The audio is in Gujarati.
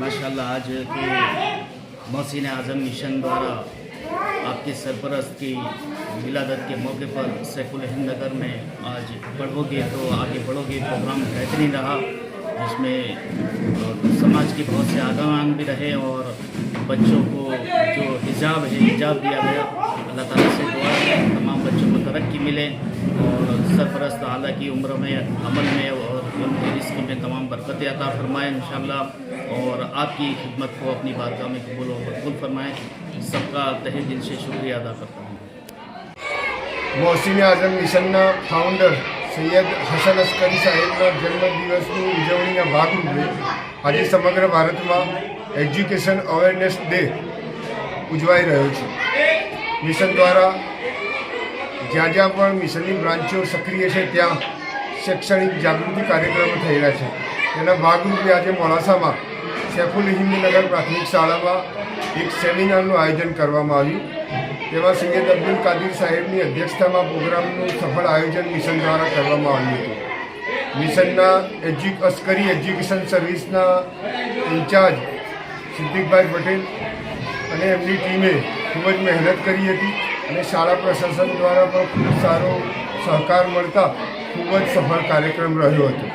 माशाल्लाह आज के मोहसिन आज़म मिशन द्वारा आपकी सरपरस्त की विलादत के मौके पर सैफुल हिंद नगर में आज पढ़ोगे तो आगे बढ़ोगे प्रोग्राम बेहतरीन रहा, जिसमें समाज के बहुत से आगाम भी रहे और बच्चों को जो हिजाब है हिजाब दिया गया। अल्लाह ताला से दुआ है तमाम बच्चों को तरक्की मिले और सरपरस्त आला की उम्र में अमल में और उनके रिस्क में तमाम बरकत अता फरमाए इंशाअल्लाह और आपकी खिदमत को अपनी बारगाह में कबूल और मकबूल फरमाए। सबका तहे दिल से शुक्रिया अदा करता हूँ। मोहसिन आज़म मिशनના ફાઉન્ડર સૈયદ હસન અસ્કરી સાહેબના જન્મદિવસની ઉજવણીના ભાગરૂપે આજે સમગ્ર ભારતમાં એજ્યુકેશન અવેરનેસ ડે ઉજવાઈ રહ્યો છે। મિશન દ્વારા જ્યાં જ્યાં પણ મિશનની બ્રાન્ચો સક્રિય છે ત્યાં શૈક્ષણિક જાગૃતિ કાર્યક્રમો થઈ રહ્યા છે। તેના ભાગરૂપે આજે મોડાસામાં સૈફુલ હિંદ નગર પ્રાથમિક શાળામાં એક સેમિનારનું આયોજન કરવામાં આવ્યું। તેમાં સૈયદ અબ્દુલ કાદિર સાહેબની અધ્યક્ષતામાં પ્રોગ્રામનું સફળ આયોજન મિશન દ્વારા કરવામાં આવ્યું હતું। મિશનના અસ્કરી એજ્યુકેશન સર્વિસના ઇન્ચાર્જ સિદ્દીકભાઈ પટેલ અને એમની ટીમે ખૂબ જ મહેનત કરી હતી અને શાળા પ્રશાસન દ્વારા પણ ખૂબ સારો સહકાર મળતા ખૂબ જ સફળ કાર્યક્રમ રહ્યો હતો।